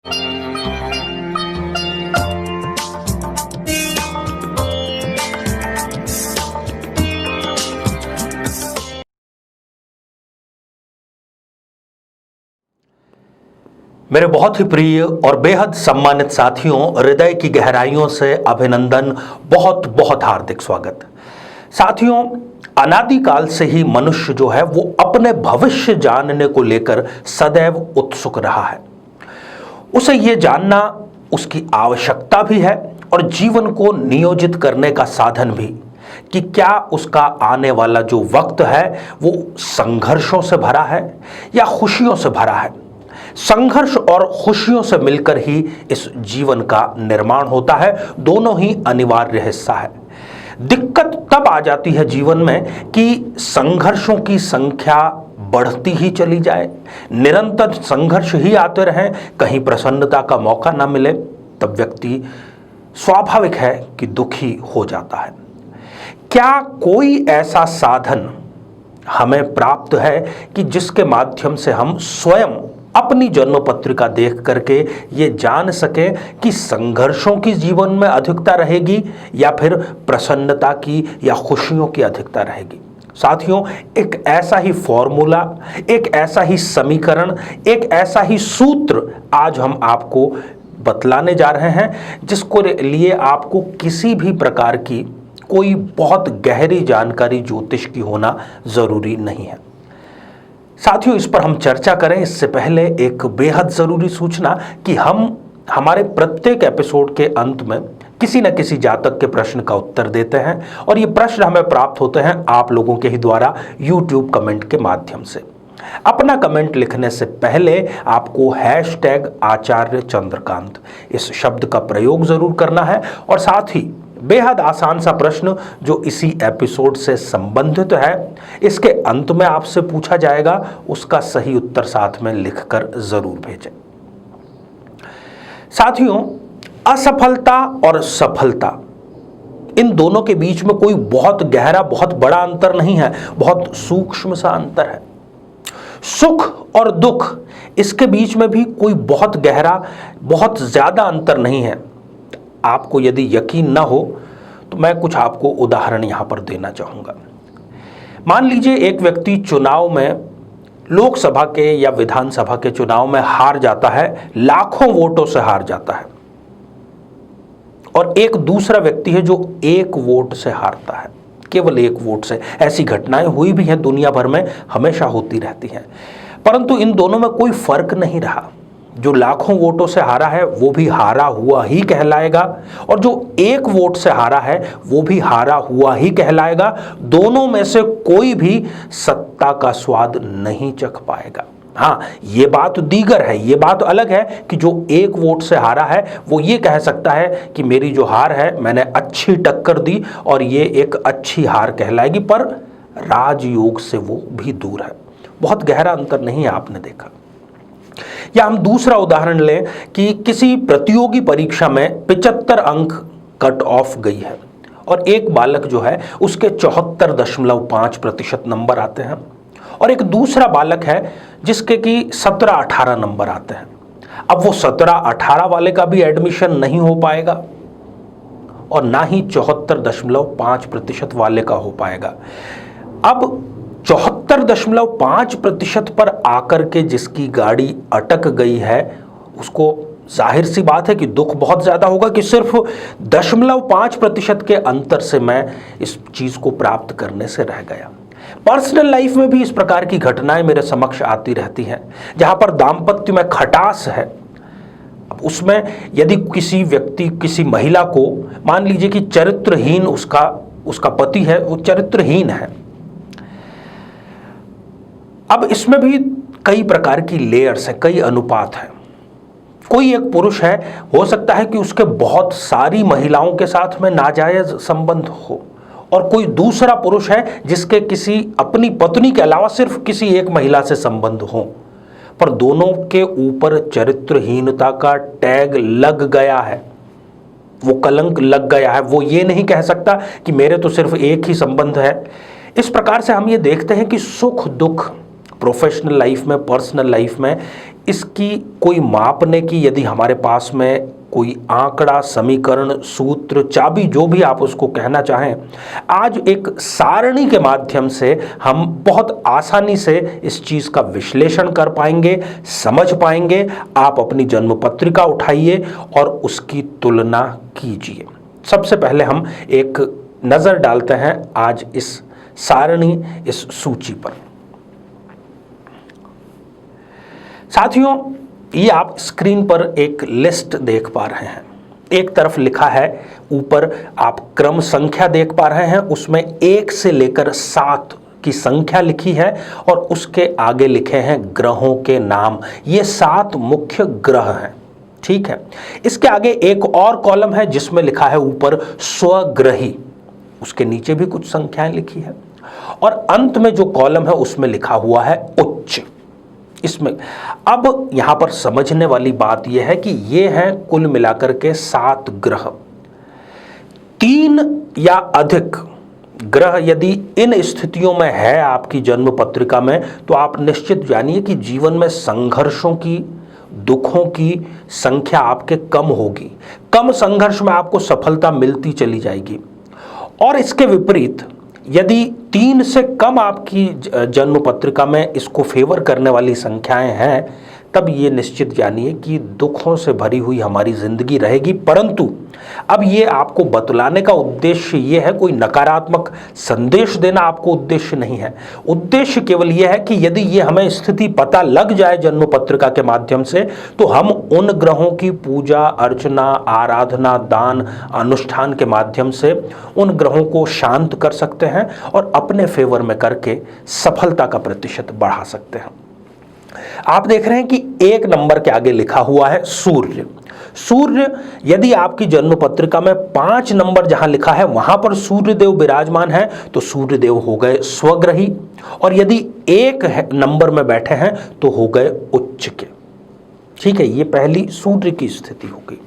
मेरे बहुत ही प्रिय और बेहद सम्मानित साथियों, हृदय की गहराइयों से अभिनंदन, बहुत बहुत हार्दिक स्वागत। साथियों, अनादिकाल से ही मनुष्य जो है वो अपने भविष्य जानने को लेकर सदैव उत्सुक रहा है। उसे ये जानना उसकी आवश्यकता भी है और जीवन को नियोजित करने का साधन भी, कि क्या उसका आने वाला जो वक्त है वो संघर्षों से भरा है या खुशियों से भरा है। संघर्ष और खुशियों से मिलकर ही इस जीवन का निर्माण होता है, दोनों ही अनिवार्य हिस्सा है। दिक्कत तब आ जाती है जीवन में कि संघर्षों की संख्या बढ़ती ही चली जाए, निरंतर संघर्ष ही आते रहें, कहीं प्रसन्नता का मौका ना मिले, तब व्यक्ति स्वाभाविक है कि दुखी हो जाता है। क्या कोई ऐसा साधन हमें प्राप्त है कि जिसके माध्यम से हम स्वयं अपनी जन्म पत्रिका देख करके ये जान सकें कि संघर्षों की जीवन में अधिकता रहेगी या फिर प्रसन्नता की या खुशियों की अधिकता रहेगी? साथियों, एक ऐसा ही फॉर्मूला, एक ऐसा ही समीकरण, एक ऐसा ही सूत्र आज हम आपको बतलाने जा रहे हैं, जिसको लिए आपको किसी भी प्रकार की कोई बहुत गहरी जानकारी ज्योतिष की होना जरूरी नहीं है। साथियों, इस पर हम चर्चा करें इससे पहले एक बेहद जरूरी सूचना कि हम हमारे प्रत्येक एपिसोड के अंत में किसी न किसी जातक के प्रश्न का उत्तर देते हैं और ये प्रश्न हमें प्राप्त होते हैं आप लोगों के ही द्वारा YouTube कमेंट के माध्यम से। अपना कमेंट लिखने से पहले आपको #आचार्य चंद्रकांत इस शब्द का प्रयोग जरूर करना है और साथ ही बेहद आसान सा प्रश्न जो इसी एपिसोड से संबंधित है, इसके अंत में आपसे पूछा जाएगा, उसका सही उत्तर साथ में लिखकर जरूर भेजें। साथियों, असफलता और सफलता, इन दोनों के बीच में कोई बहुत गहरा, बहुत बड़ा अंतर नहीं है, बहुत सूक्ष्म सा अंतर है। सुख और दुख, इसके बीच में भी कोई बहुत गहरा, बहुत ज्यादा अंतर नहीं है। आपको यदि यकीन ना हो तो मैं कुछ आपको उदाहरण यहां पर देना चाहूंगा। मान लीजिए एक व्यक्ति चुनाव में, लोकसभा के या विधानसभा के चुनाव में हार जाता है, लाखों वोटों से हार जाता है, और एक दूसरा व्यक्ति है जो 1 वोट से हारता है, केवल 1 वोट से। ऐसी घटनाएं हुई भी हैं दुनिया भर में, हमेशा होती रहती हैं, परंतु इन दोनों में कोई फर्क नहीं रहा। जो लाखों वोटों से हारा है वो भी हारा हुआ ही कहलाएगा और जो 1 वोट से हारा है वो भी हारा हुआ ही कहलाएगा। दोनों में से कोई भी सत्ता का स्वाद नहीं चख पाएगा। हाँ, ये बात दीगर है, ये बात अलग है कि जो 1 वोट से हारा है वो ये कह सकता है कि मेरी जो हार है, मैंने अच्छी टक्कर दी और ये एक अच्छी हार कहलाएगी, पर राजयोग से वो भी दूर है। बहुत गहरा अंतर नहीं है, आपने देखा। या हम दूसरा उदाहरण लें कि किसी प्रतियोगी परीक्षा में 75 अंक कट ऑफ गई है और एक बालक जो है उसके 74.5% नंबर आते हैं और एक दूसरा बालक है जिसके कि 17-18 नंबर आते हैं। अब वो 17-18 वाले का भी एडमिशन नहीं हो पाएगा और ना ही 74.5% वाले का हो पाएगा। अब 74.5% पर आकर के जिसकी गाड़ी अटक गई है, उसको जाहिर सी बात है कि दुख बहुत ज्यादा होगा कि सिर्फ 0.5% के अंतर से मैं इस चीज को प्राप्त करने से रह गया। पर्सनल लाइफ में भी इस प्रकार की घटनाएं मेरे समक्ष आती रहती हैं, जहां पर दाम्पत्य में खटास है। अब उसमें यदि किसी व्यक्ति, किसी महिला को मान लीजिए कि चरित्रहीन उसका पति है, वो चरित्रहीन है। अब इसमें भी कई प्रकार की लेयर्स हैं, कई अनुपात हैं। कोई एक पुरुष है, हो सकता है कि उसके बहुत सारी महिलाओं के साथ में नाजायज संबंध हो, और कोई दूसरा पुरुष है जिसके किसी अपनी पत्नी के अलावा सिर्फ किसी एक महिला से संबंध हो, पर दोनों के ऊपर चरित्रहीनता का टैग लग गया है, वो कलंक लग गया है। वो ये नहीं कह सकता कि मेरे तो सिर्फ एक ही संबंध है। इस प्रकार से हम ये देखते हैं कि सुख दुख, प्रोफेशनल लाइफ में, पर्सनल लाइफ में, इसकी कोई मापने की यदि हमारे पास में कोई आंकड़ा, समीकरण, सूत्र, चाबी, जो भी आप उसको कहना चाहें, आज एक सारणी के माध्यम से हम बहुत आसानी से इस चीज का विश्लेषण कर पाएंगे, समझ पाएंगे। आप अपनी जन्म पत्रिका उठाइए और उसकी तुलना कीजिए। सबसे पहले हम एक नजर डालते हैं आज इस सारणी, इस सूची पर। साथियों, ये आप स्क्रीन पर एक लिस्ट देख पा रहे हैं। एक तरफ लिखा है, ऊपर आप क्रम संख्या देख पा रहे हैं, उसमें 1 से लेकर 7 की संख्या लिखी है और उसके आगे लिखे हैं ग्रहों के नाम। ये 7 मुख्य ग्रह हैं, ठीक है। इसके आगे एक और कॉलम है जिसमें लिखा है ऊपर स्वग्रही, उसके नीचे भी कुछ संख्याएं लिखी है और अंत में जो कॉलम है उसमें लिखा हुआ है उच्च। इसमें अब यहां पर समझने वाली बात यह है कि ये हैं कुल मिलाकर के 7 ग्रह। 3 या अधिक ग्रह यदि इन स्थितियों में है आपकी जन्म पत्रिका में, तो आप निश्चित जानिए कि जीवन में संघर्षों की, दुखों की संख्या आपके कम होगी। कम संघर्ष में आपको सफलता मिलती चली जाएगी। और इसके विपरीत यदि 3 से कम आपकी जन्म पत्रिका में इसको फेवर करने वाली संख्याएं हैं, तब ये निश्चित जानिए कि दुखों से भरी हुई हमारी जिंदगी रहेगी। परंतु अब ये आपको बतलाने का उद्देश्य ये है, कोई नकारात्मक संदेश देना आपको उद्देश्य नहीं है। उद्देश्य केवल यह है कि यदि ये हमें स्थिति पता लग जाए जन्म पत्रिका के माध्यम से, तो हम उन ग्रहों की पूजा अर्चना, आराधना, दान, अनुष्ठान के माध्यम से उन ग्रहों को शांत कर सकते हैं और अपने फेवर में करके सफलता का प्रतिशत बढ़ा सकते हैं। आप देख रहे हैं कि 1 नंबर के आगे लिखा हुआ है सूर्य। सूर्य, यदि आपकी जन्म पत्रिका में 5 नंबर जहां लिखा है वहां पर सूर्य देव विराजमान है, तो सूर्य देव हो गए स्वग्रही। और यदि 1 नंबर में बैठे हैं तो हो गए उच्च के, ठीक है। ये पहली सूर्य की स्थिति हो गई।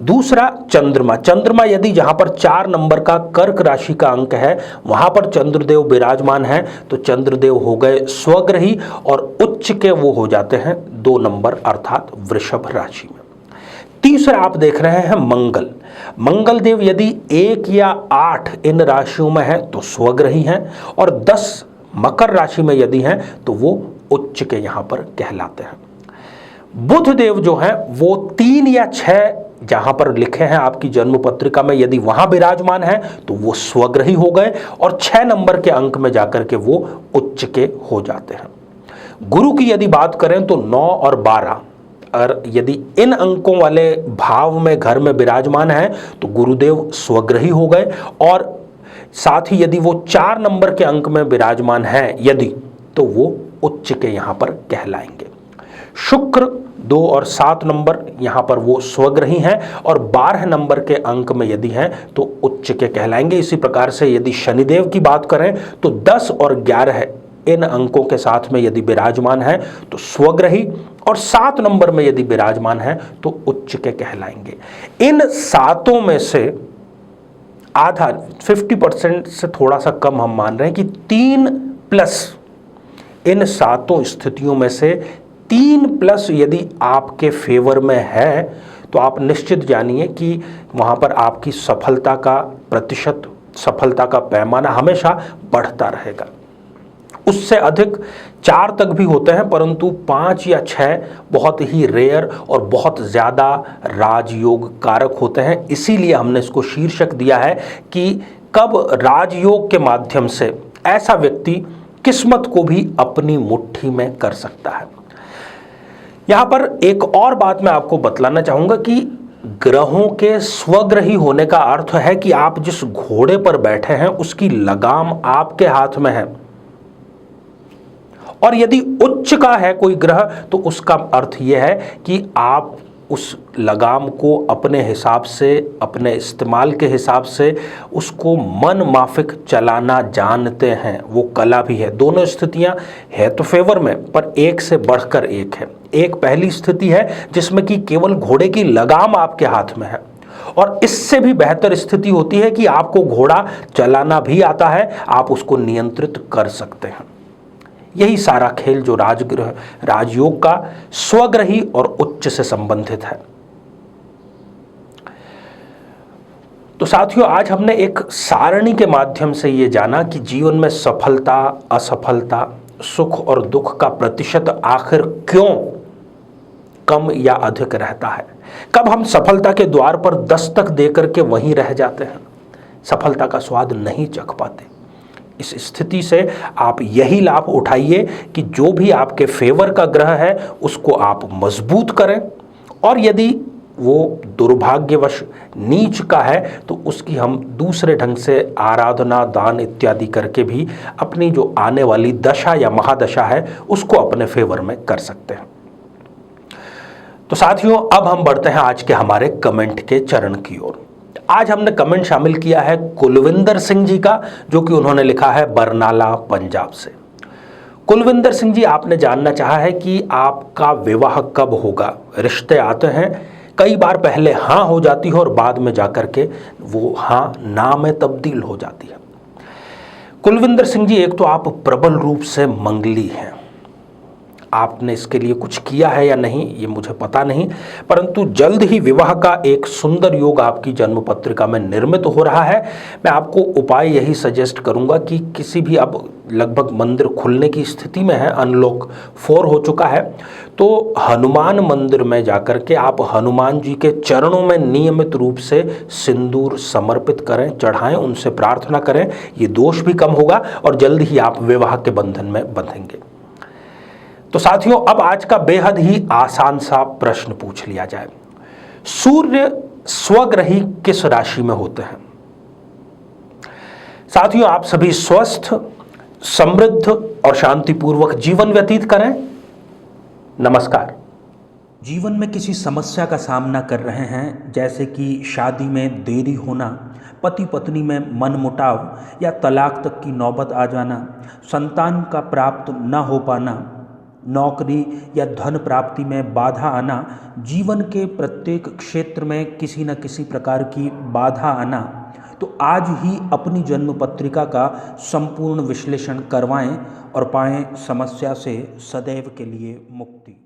दूसरा चंद्रमा। चंद्रमा यदि जहां पर 4 नंबर का कर्क राशि का अंक है वहां पर चंद्रदेव विराजमान है, तो चंद्रदेव हो गए स्वग्रही और उच्च के वो हो जाते हैं 2 नंबर अर्थात वृषभ राशि में। तीसरा आप देख रहे हैं मंगल। मंगल देव यदि 1 या 8 इन राशियों में है तो स्वग्रही हैं और 10 मकर राशि में यदि हैं तो वो उच्च के यहां पर कहलाते हैं। बुध देव जो हैं वो 3 या 6 जहां पर लिखे हैं आपकी जन्म पत्रिका में, यदि वहां विराजमान है तो वो स्वग्रही हो गए और 6 नंबर के अंक में जाकर के वो उच्च के हो जाते हैं। गुरु की यदि बात करें तो 9 और 12, और यदि इन अंकों वाले भाव में घर में विराजमान है तो गुरुदेव स्वग्रही हो गए और साथ ही यदि वो 4 नंबर के अंक में विराजमान है यदि, तो वो उच्च के यहां पर कहलाएंगे। शुक्र 2 और 7 नंबर यहां पर वो स्वग्रही हैं और 12 नंबर के अंक में यदि हैं तो उच्च के कहलाएंगे। इसी प्रकार से यदि शनिदेव की बात करें तो 10 और 11 इन अंकों के साथ में यदि विराजमान है तो स्वग्रही और 7 नंबर में यदि विराजमान है तो उच्च के कहलाएंगे। इन 7 में से आधा 50% से थोड़ा सा कम हम मान रहे हैं कि 3+ इन 7 स्थितियों में से 3+ यदि आपके फेवर में है तो आप निश्चित जानिए कि वहां पर आपकी सफलता का प्रतिशत, सफलता का पैमाना हमेशा बढ़ता रहेगा। उससे अधिक 4 तक भी होते हैं, परंतु 5 या 6 बहुत ही रेयर और बहुत ज़्यादा राजयोग कारक होते हैं। इसीलिए हमने इसको शीर्षक दिया है कि कब राजयोग के माध्यम से ऐसा व्यक्ति किस्मत को भी अपनी मुट्ठी में कर सकता है। यहां पर एक और बात मैं आपको बतलाना चाहूंगा कि ग्रहों के स्वग्रही होने का अर्थ है कि आप जिस घोड़े पर बैठे हैं उसकी लगाम आपके हाथ में है, और यदि उच्च का है कोई ग्रह तो उसका अर्थ यह है कि आप उस लगाम को अपने हिसाब से, अपने इस्तेमाल के हिसाब से उसको मन माफिक चलाना जानते हैं। वो कला भी है। दोनों स्थितियां है तो फेवर में, पर एक से बढ़कर एक है। एक पहली स्थिति है जिसमें कि केवल घोड़े की लगाम आपके हाथ में है, और इससे भी बेहतर स्थिति होती है कि आपको घोड़ा चलाना भी आता है, आप उसको नियंत्रित कर सकते हैं। यही सारा खेल जो राजगृह राजयोग का स्वग्रही और उच्च से संबंधित है। तो साथियों, आज हमने एक सारणी के माध्यम से ये जाना कि जीवन में सफलता, असफलता, सुख और दुख का प्रतिशत आखिर क्यों कम या अधिक रहता है। कब हम सफलता के द्वार पर दस्तक देकर के वहीं रह जाते हैं, सफलता का स्वाद नहीं चख पाते। इस स्थिति से आप यही लाभ उठाइए कि जो भी आपके फेवर का ग्रह है उसको आप मजबूत करें, और यदि वो दुर्भाग्यवश नीच का है तो उसकी हम दूसरे ढंग से आराधना, दान इत्यादि करके भी अपनी जो आने वाली दशा या महादशा है उसको अपने फेवर में कर सकते हैं। तो साथियों, अब हम बढ़ते हैं आज के हमारे कमेंट के चरण की ओर। आज हमने कमेंट शामिल किया है कुलविंदर सिंह जी का, जो कि उन्होंने लिखा है बरनाला पंजाब से। कुलविंदर सिंह जी, आपने जानना चाहा है कि आपका विवाह कब होगा। रिश्ते आते हैं, कई बार पहले हाँ हो जाती है और बाद में जाकर के वो हाँ ना में तब्दील हो जाती है। कुलविंदर सिंह जी, एक तो आप प्रबल रूप से मंगली हैं। आपने इसके लिए कुछ किया है या नहीं ये मुझे पता नहीं, परंतु जल्द ही विवाह का एक सुंदर योग आपकी जन्म पत्रिका में निर्मित हो रहा है। मैं आपको उपाय यही सजेस्ट करूंगा कि किसी भी, अब लगभग मंदिर खुलने की स्थिति में है, अनलॉक 4 हो चुका है, तो हनुमान मंदिर में जाकर के आप हनुमान जी के चरणों में नियमित रूप से सिंदूर समर्पित करें, चढ़ाएं, उनसे प्रार्थना करें। ये दोष भी कम होगा और जल्द ही आप विवाह के बंधन में बंधेंगे। तो साथियों, अब आज का बेहद ही आसान सा प्रश्न पूछ लिया जाए। सूर्य स्वग्रही किस राशि में होते हैं? साथियों, आप सभी स्वस्थ, समृद्ध और शांतिपूर्वक जीवन व्यतीत करें। नमस्कार। जीवन में किसी समस्या का सामना कर रहे हैं, जैसे कि शादी में देरी होना, पति पत्नी में मनमुटाव या तलाक तक की नौबत आ जाना, संतान का प्राप्त न हो पाना, नौकरी या धन प्राप्ति में बाधा आना, जीवन के प्रत्येक क्षेत्र में किसी न किसी प्रकार की बाधा आना, तो आज ही अपनी जन्म पत्रिका का संपूर्ण विश्लेषण करवाएं और पाएं समस्या से सदैव के लिए मुक्ति।